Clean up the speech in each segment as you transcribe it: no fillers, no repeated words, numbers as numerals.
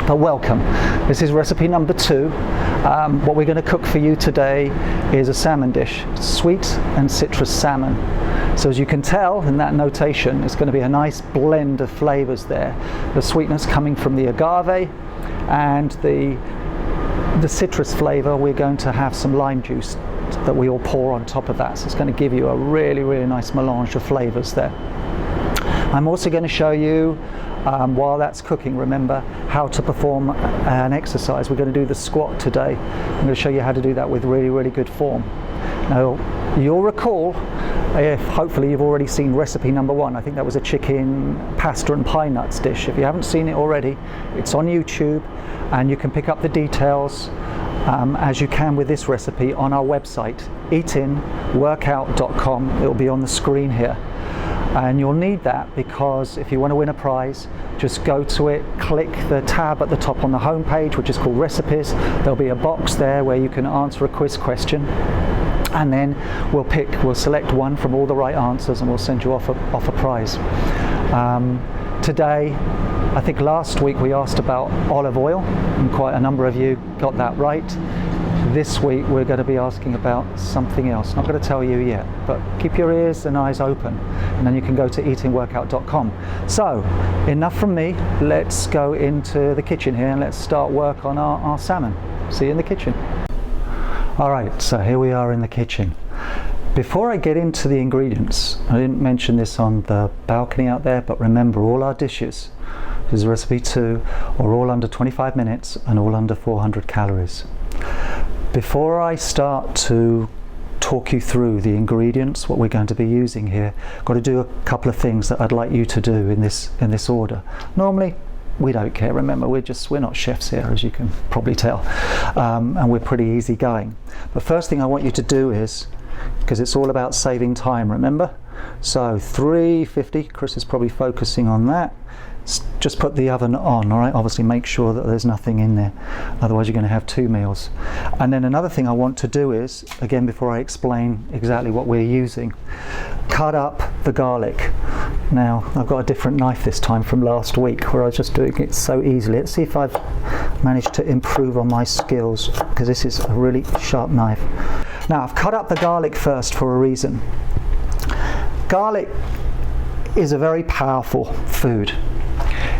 But welcome. This is recipe number 2. What we're going to cook for you today is a salmon dish, sweet and citrus salmon. So as you can tell in that notation, it's going to be a nice blend of flavors there. The sweetness coming from the agave, and the citrus flavor, we're going to have some lime juice that we all pour on top of that. So it's going to give you a really, really nice melange of flavors there. I'm also going to show you, while that's cooking, remember, how to perform an exercise. We're going to do the squat today. I'm going to show you how to do that with really, really good form. Now, you'll recall, if hopefully you've already seen recipe number 1. I think that was a chicken pasta and pine nuts dish. If you haven't seen it already, it's on YouTube, and you can pick up the details as you can with this recipe on our website, eatinworkout.com. It will be on the screen here. And you'll need that because if you want to win a prize, just go to it, click the tab at the top on the home page, which is called recipes. There'll be a box there where you can answer a quiz question, and then we'll select one from all the right answers and we'll send you off a prize. Today, I think last week we asked about olive oil, and quite a number of you got that right. This week we're going to be asking about something else. Not going to tell you yet, but keep your ears and eyes open, and then you can go to eatinworkout.com. So, enough from me. Let's go into the kitchen here and let's start work on our salmon. See you in the kitchen. Alright, so here we are in the kitchen. Before I get into the ingredients, I didn't mention this on the balcony out there, but remember, all our dishes, this is recipe 2, are all under 25 minutes and all under 400 calories. Before I start to talk you through the ingredients, what we're going to be using here, I've got to do a couple of things that I'd like you to do in this order. Normally, we don't care, remember, we're not chefs here, as you can probably tell, and we're pretty easygoing. But first thing I want you to do is, because it's all about saving time, remember? So 350, Chris is probably focusing on that. Just put the oven on, all right? Obviously make sure that there's nothing in there, otherwise you're going to have 2 meals. And then another thing I want to do is, again, before I explain exactly what we're using, cut up the garlic. Now, I've got a different knife this time from last week where I was just doing it so easily. Let's see if I've managed to improve on my skills, because this is a really sharp knife. Now, I've cut up the garlic first for a reason. Garlic is a very powerful food.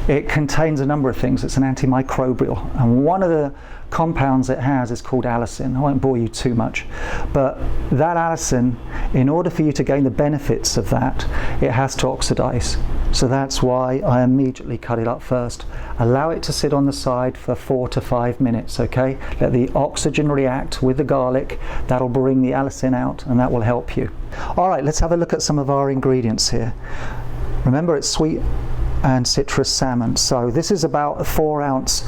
It contains a number of things. It's an antimicrobial, and one of the compounds it has is called allicin. I won't bore you too much, but that allicin, in order for you to gain the benefits of that, it has to oxidize. So that's why I immediately cut it up first. Allow it to sit on the side for 4 to 5 minutes, okay? Let the oxygen react with the garlic. That'll bring the allicin out, and that will help you. All right, let's have a look at some of our ingredients here. Remember, it's sweet and citrus salmon. So this is about a 4-ounce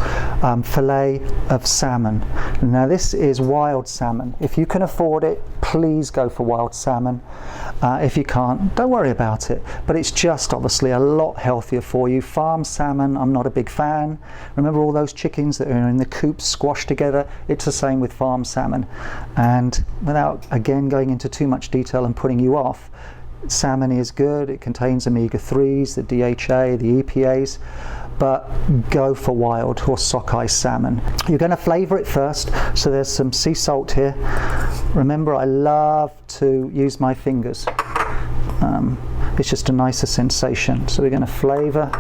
fillet of salmon. Now this is wild salmon. If you can afford it, please go for wild salmon. If you can't, don't worry about it. But it's just obviously a lot healthier for you. Farm salmon, I'm not a big fan. Remember all those chickens that are in the coops squashed together? It's the same with farm salmon. And without, again, going into too much detail and putting you off, salmon is good. It contains omega-3s, the DHA, the EPAs, but go for wild or sockeye salmon. You're going to flavor it first, so there's some sea salt here. Remember, I love to use my fingers. It's just a nicer sensation. So we're going to flavor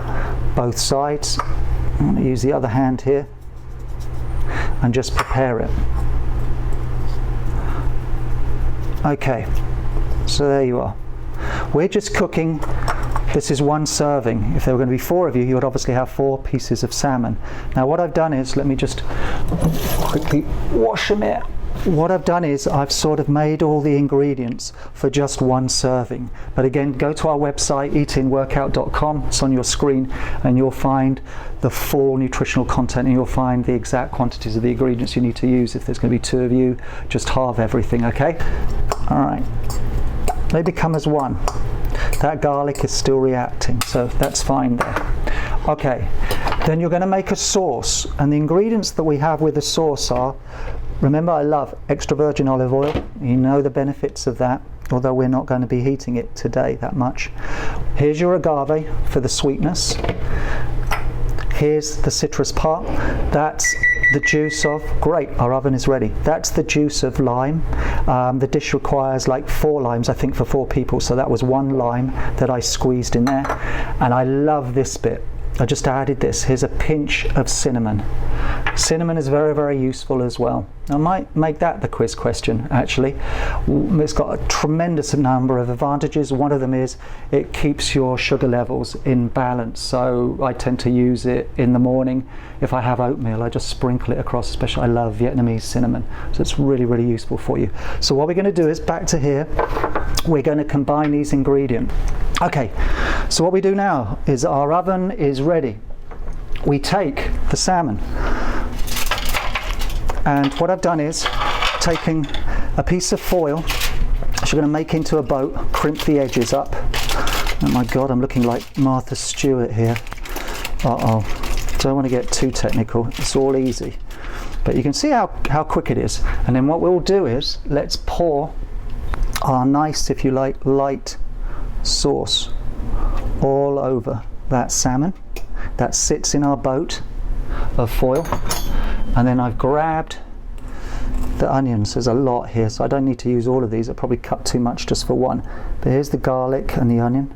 both sides. I'm going to use the other hand here and just prepare it. Okay, so there you are. We're just cooking, this is 1 serving. If there were going to be 4 of you, you would obviously have 4 pieces of salmon. Now what I've done is, let me just quickly wash them here. What I've done is I've sort of made all the ingredients for just 1 serving. But again, go to our website, eatinworkout.com, it's on your screen, and you'll find the full nutritional content, and you'll find the exact quantities of the ingredients you need to use. If there's going to be 2 of you, just halve everything, okay? All right. They become as one. That garlic is still reacting, so that's fine there. Okay, then you're going to make a sauce, and the ingredients that we have with the sauce are, remember, I love extra virgin olive oil. You know the benefits of that, although we're not going to be heating it today that much. Here's your agave for the sweetness. Here's the citrus part. That's the juice of, great, our oven is ready. That's the juice of lime. The dish requires like 4 limes, I think, for 4 people. So that was 1 lime that I squeezed in there. And I love this bit. I just added this. Here's a pinch of cinnamon. Cinnamon is very, very useful as well. I might make that the quiz question, actually. It's got a tremendous number of advantages. One of them is it keeps your sugar levels in balance. So I tend to use it in the morning. If I have oatmeal, I just sprinkle it across, especially I love Vietnamese cinnamon. So it's really, really useful for you. So what we're going to do is, back to here, we're going to combine these ingredients. Okay, so what we do now is our oven is ready. We take the salmon, and what I've done is taking a piece of foil, which I'm going to make into a boat, crimp the edges up. Oh my God, I'm looking like Martha Stewart here. Uh-oh, don't want to get too technical, it's all easy. But you can see how quick it is. And then what we'll do is, let's pour our nice, if you like, light sauce all over that salmon that sits in our boat of foil. And then I've grabbed the onions. There's a lot here, so I don't need to use all of these. I'll probably cut too much just for one. But here's the garlic and the onion.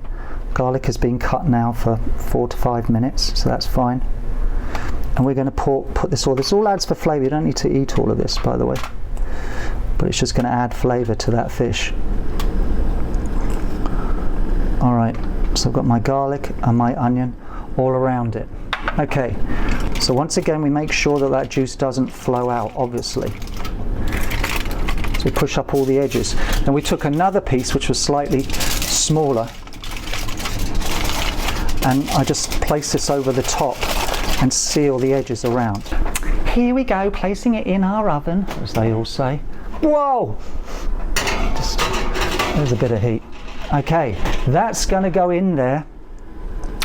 Garlic has been cut now for 4 to 5 minutes, so that's fine. And we're going to put this all adds for flavour. You don't need to eat all of this, by the way, but it's just going to add flavour to that fish. Alright, so I've got my garlic and my onion all around it. Okay, so once again we make sure that that juice doesn't flow out, obviously. So we push up all the edges. Then we took another piece which was slightly smaller, and I just place this over the top and seal the edges around. Here we go, placing it in our oven, as they all say. Whoa! There's a bit of heat. Okay, that's going to go in there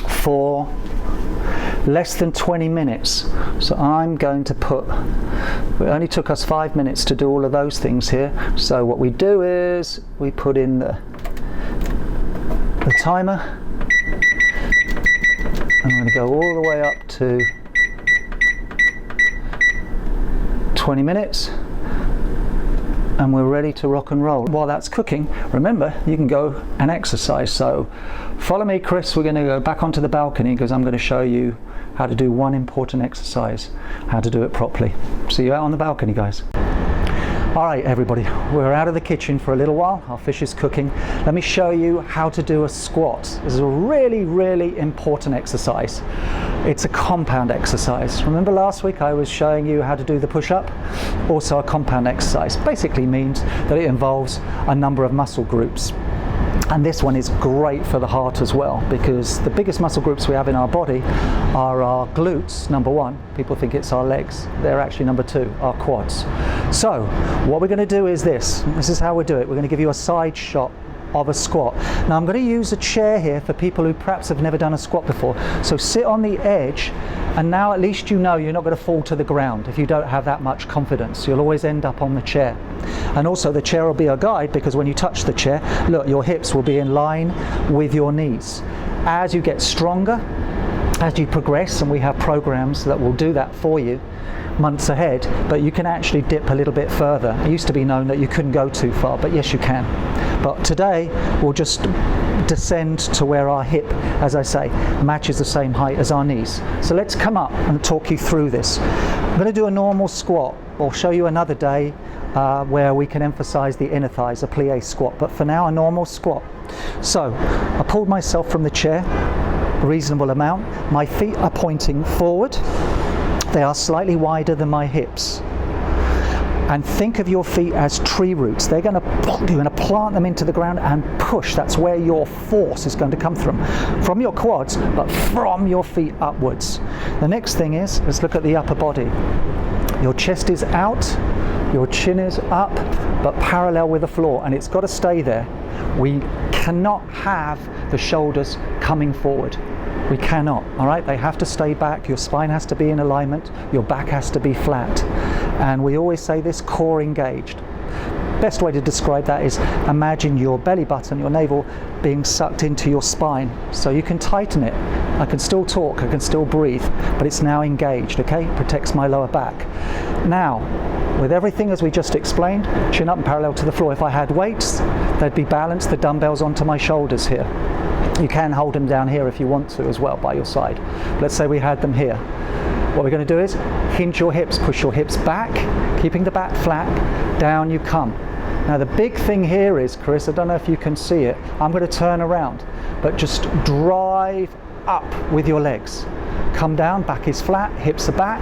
for less than 20 minutes. So I'm going to put, it only took us 5 minutes to do all of those things here. So what we do is we put in the timer. I'm going to go all the way up to 20 minutes. And we're ready to rock and roll. While that's cooking, remember, you can go and exercise. So follow me, Chris. We're going to go back onto the balcony because I'm going to show you how to do one important exercise, how to do it properly. See you out on the balcony, guys. All right, everybody, we're out of the kitchen for a little while. Our fish is cooking. Let me show you how to do a squat. This is a really, really important exercise. It's a compound exercise. Remember last week I was showing you how to do the push-up? Also a compound exercise. Basically means that it involves a number of muscle groups. And this one is great for the heart as well, because the biggest muscle groups we have in our body are our glutes, number 1. People think it's our legs. They're actually number 2, our quads. So what we're going to do is this. This is how we do it. We're going to give you a side shot of a squat. Now I'm going to use a chair here for people who perhaps have never done a squat before. So sit on the edge, and now at least you know you're not going to fall to the ground if you don't have that much confidence. You'll always end up on the chair. And also the chair will be a guide, because when you touch the chair, look, your hips will be in line with your knees. As you get stronger, as you progress, and we have programs that will do that for you months ahead, but you can actually dip a little bit further. It used to be known that you couldn't go too far, but yes, you can. But today we'll just descend to where our hip, as I say, matches the same height as our knees. So let's come up and talk you through this. I'm going to do a normal squat. I'll show you another day where we can emphasize the inner thighs, a plie squat, but for now a normal squat. So I pulled myself from the chair a reasonable amount. My feet are pointing forward. They are slightly wider than my hips. And think of your feet as tree roots. You're going to plant them into the ground and push. That's where your force is going to come from your quads, but from your feet upwards. The next thing is, let's look at the upper body. Your chest is out, your chin is up, but parallel with the floor, and it's got to stay there. We cannot have the shoulders coming forward. We cannot, all right? They have to stay back. Your spine has to be in alignment. Your back has to be flat. And we always say this, core engaged. best way to describe that is imagine your belly button, your navel, being sucked into your spine. So you can tighten it. I can still talk, I can still breathe, but it's now engaged, okay? It protects my lower back. Now, with everything as we just explained, chin up and parallel to the floor. If I had weights, they'd be balanced, the dumbbells onto my shoulders here. You can hold them down here if you want to as well by your side. Let's say we had them here. What we're going to do is hinge your hips, push your hips back, keeping the back flat, down you come. Now the big thing here is, Chris, I don't know if you can see it, I'm going to turn around, but just drive up with your legs. Come down, back is flat, hips are back,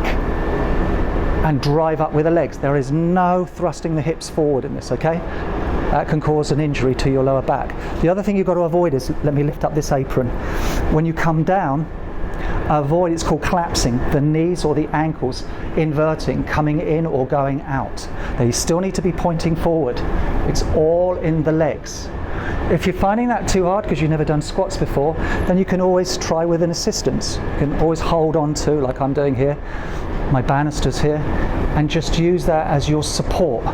and drive up with the legs. There is no thrusting the hips forward in this, okay? That can cause an injury to your lower back. The other thing you've got to avoid is, let me lift up this apron. When you come down, avoid, it's called collapsing, the knees or the ankles inverting, coming in or going out. They still need to be pointing forward. It's all in the legs. If you're finding that too hard because you've never done squats before, then you can always try with an assistance. You can always hold on to, like I'm doing here, my banisters here, and just use that as your support.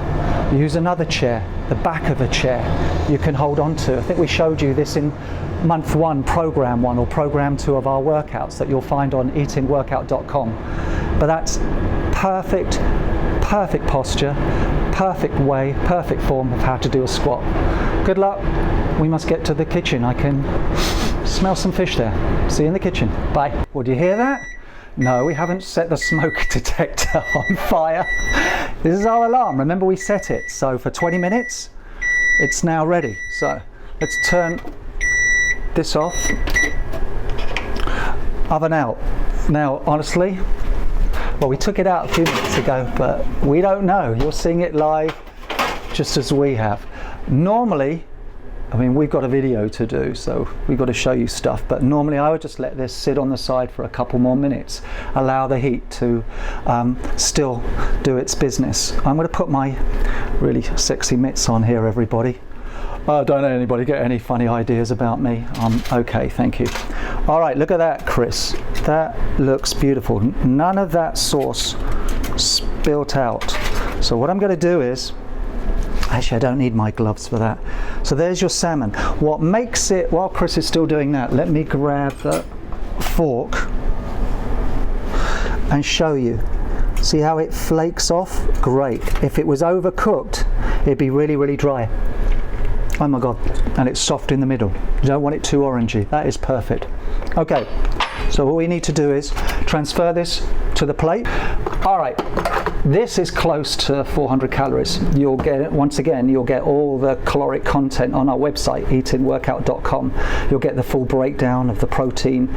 Use another chair, the back of a chair you can hold on to. I think we showed you this in month 1, program 1 or program 2 of our workouts that you'll find on eatingworkout.com. But that's perfect posture, perfect way, perfect form of how to do a squat. Good luck. We must get to the kitchen. I can smell some fish there. See you in the kitchen. Bye. Well, do you hear that? No, we haven't set the smoke detector on fire. This is our alarm. Remember, we set it. So for 20 minutes, it's now ready. So let's turn this off. Oven out. Now, honestly, well, we took it out a few minutes ago, but we don't know. You're seeing it live just as we have. Normally, I mean, we've got a video to do, so we've got to show you stuff, but normally I would just let this sit on the side for a couple more minutes, allow the heat to still do its business. I'm going to put my really sexy mitts on here, everybody. Don't let anybody get any funny ideas about me. I'm okay, thank you. All right, look at that, Chris. That looks beautiful. None of that sauce spilt out. So what I'm going to do is, actually, I don't need my gloves for that. So there's your salmon. What makes it, while Chris is still doing that, let me grab the fork and show you. See how it flakes off? Great. If it was overcooked, it'd be really, really dry. Oh my God, and it's soft in the middle. You don't want it too orangey. That is perfect. Okay, so what we need to do is transfer this to the plate. All right. This is close to 400 calories. You'll get, once again, you'll get all the caloric content on our website, eatingworkout.com. You'll get the full breakdown of the protein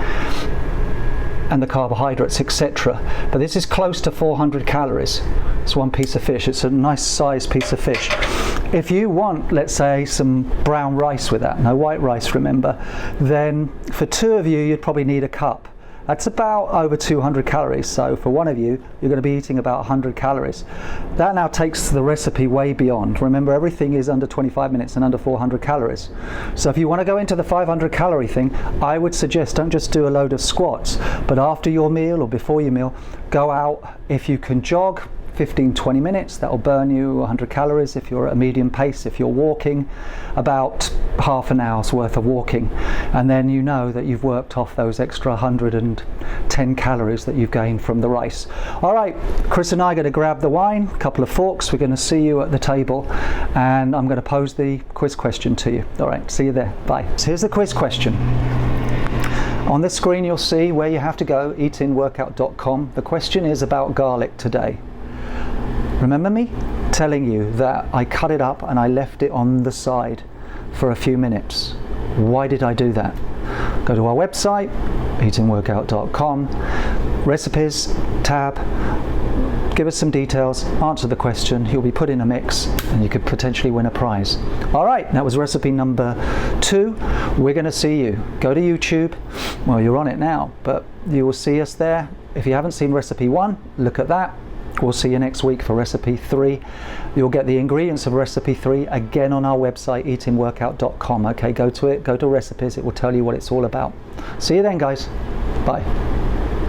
and the carbohydrates, etc. But this is close to 400 calories. It's one piece of fish. It's a nice sized piece of fish. If you want, let's say, some brown rice with that, no white rice, remember, then for 2 of you, you'd probably need a cup. That's about over 200 calories. So for one of you, you're going to be eating about 100 calories. That now takes the recipe way beyond. Remember, everything is under 25 minutes and under 400 calories. So if you want to go into the 500 calorie thing, I would suggest don't just do a load of squats, but after your meal or before your meal, go out. If you can jog 15-20 minutes, that will burn you 100 calories if you're at a medium pace. If you're walking, about half an hour's worth of walking, and then you know that you've worked off those extra 110 calories that you've gained from the rice. All right, Chris and I are going to grab the wine, a couple of forks. We're going to see you at the table, and I'm going to pose the quiz question to you. All right, see you there. Bye. So here's the quiz question. On the screen you'll see where you have to go, eatingworkout.com. The question is about garlic today. Remember me telling you that I cut it up and I left it on the side for a few minutes? Why did I do that? Go to our website, eatingworkout.com, recipes tab, give us some details, answer the question, you'll be put in a mix and you could potentially win a prize. All right, that was recipe number 2. We're going to see you. Go to YouTube. Well, you're on it now, but you will see us there. If you haven't seen recipe 1, look at that. We'll see you next week for recipe 3. You'll get the ingredients of recipe 3 again on our website, eatingworkout.com. Okay, go to it, go to recipes, it will tell you what it's all about. See you then, guys. Bye.